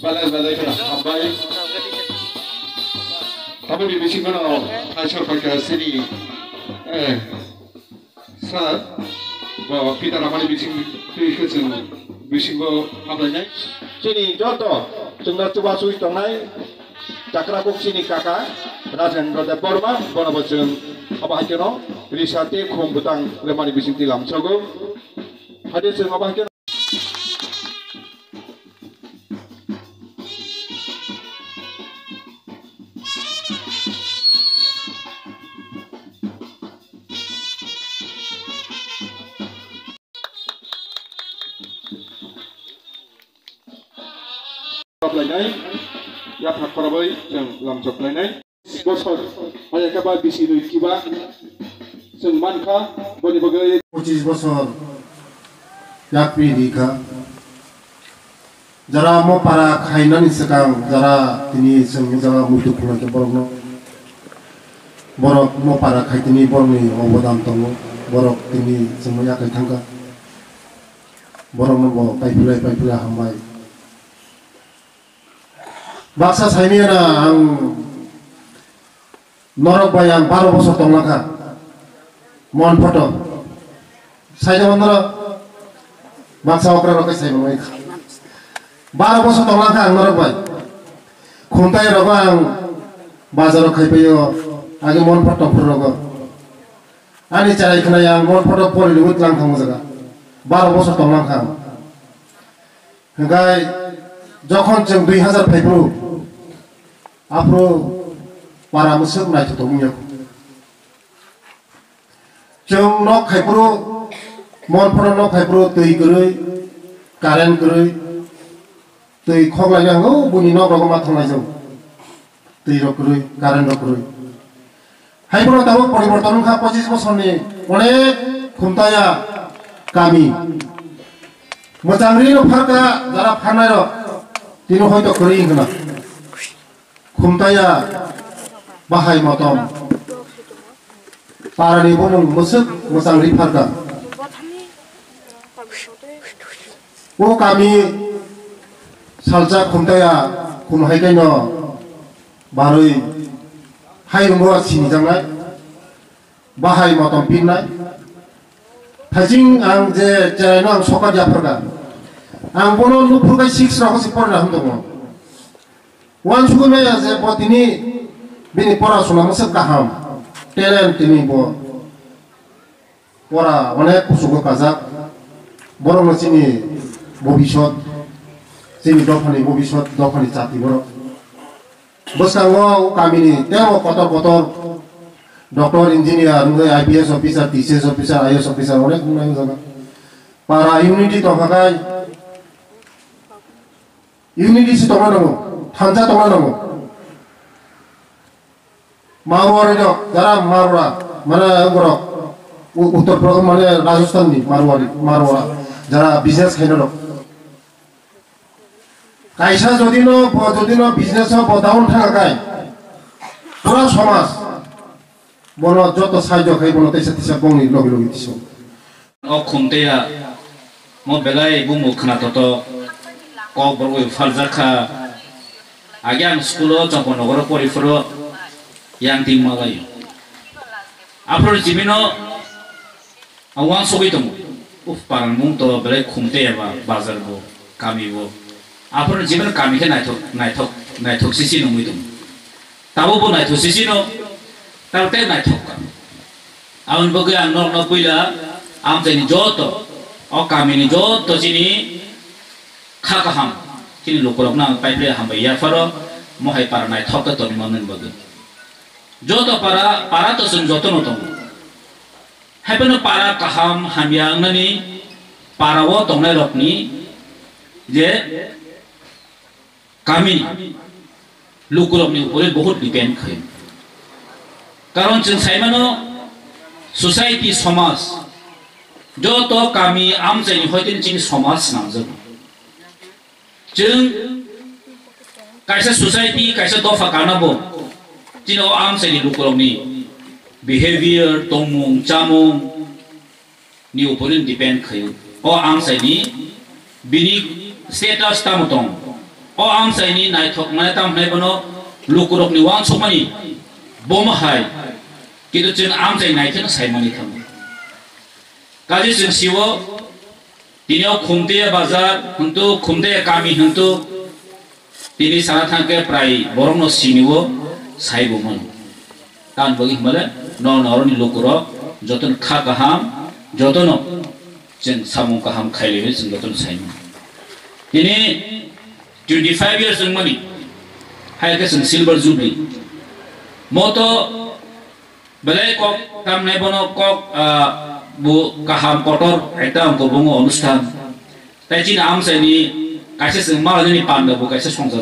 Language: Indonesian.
balai balai kena hambai. Tapi di bising mana? Hasil pakai sini. Sir, bawa kita ramai bising tu bising bawa hambai. Sini jodoh, cengar coba suwi tongai. Cakrabuk sini kakak, Raden Raden Borma, bona boceng apa hakino, risate khom butang lemani bising tilam. Sogo, hadir seng apa hakino. Lainai, ya hak parabai yang lamjok lainai. Bosor, hanya kabar bisi duit kiba, sengmanka, boleh bagai. 25 bosor, yak pidika. Jara mau para kainan sekang, jara ini seng jara mudah pulang ke borok borok mau para kait ini borok ni obodam tongo, borok ini semuanya kait tangga. Borok mau paipulai hambai. Baksa saya ni na ang norok bayang 12 bosor tonglaka, mohon foto. Saya jaman norok baksa okra rokai saya mau 12 bosor tonglaka ang norok bay. Kuntai roka ang bazar rokai payo, agi mohon foto purrogo. Ani cara ikna yang mohon foto puri luwit lang kamu jaga. 12 bosor tonglaka. Hinggai jokon jeng 2005 Afro para musik naik tu tunggu. Jeng nok kaipro, mon pernah nok kaipro tui gerui, karen gerui, tui kong lagi ang bunyi nok rogo matang lagi jeng, tui rok gerui, karen rok gerui. Hai pernah tahu poriborton kah 25 bosor ni, onek kuntaya kami. Macam ni no farka, jara panai ro, tino hoi to gerui kena. Kumtaya bahai motom para ni bonong musik musang rifarga kami salja kumtaya kumhai kaino barui hai rumah sini jangai bahai motom pinai tajing ang je jaino ang soka jafarga ang bonong lupurga 6 rako sipor dah untuk Wan suku ya saya buat ini bini pora suna masuk kaham talent ini bo pora onek suku kazak borong sini bobishot sini dofani bobishot dofani cati borong bos kanggo kami ini teo kotor doktor engineer IPS officer TCS officer IAS officer onek mulai jaga para unity to kakai unity si to mana Hanca tongan namo, Marwari dok, jaram Marwara, mana gorok, Uttar Pradesh mana Rajasthan ni Marwara, jara business kena dok. Kaisa jodino business ho down thanga kai, pura somas, bono joto sahaja kai bono tesa bongi logi tiso. Oh kunteya, mo belai bumu kena toto, kau berwil falzaka. Agian sekolah campur negara porifero yang timalayu. Apalagi jimino awang sogi temu. Parang mung to belai kumte ya bazar bo kami bo. Apalagi jimino kami ke naitok sisi nunggu itu. Tahu bo naitok sisi no, tahu te naitok kan. Awan boge ang nor pila am teni joto, o kami ni joto sini kakaham. Kini lukurok na paiple hambai ya faro mohai para nai thok to ni manen bagi joto para to sun joto no tong haipeno para kaham hamyang nani para wo tong nai rokni je kami lukurok ni upore bahut depend khai karon jeng saimano society samas joto kami am jeni hoitin jing samas namjang jeng kaisa society kaisa dofa kanabo jino am se ni lukurong ni behavior tomung chamung ni uporin depend khayo o am se ni bini status tamutong o amsai ni naithok mane tam hnai bono lukurok ni wang sokmani boma hai kitu chen amsai naithena saimani tham kaji chen siwo tinio khumte bazar huntu khumte kami huntu tini sana thangke prai borongno siniwo saibo man tan bagi male no noroni lukurok joton kha kaham jotono chen samung kaham khaile chen joton saimani tini 25 years in money hai ke silver jubilee moto belai kok tam nai bono kok bu kaham kotor ekta ko bongo অনুষ্ঠান tai chin am sai ni kaise sing mal ni pan da bu kaise songsa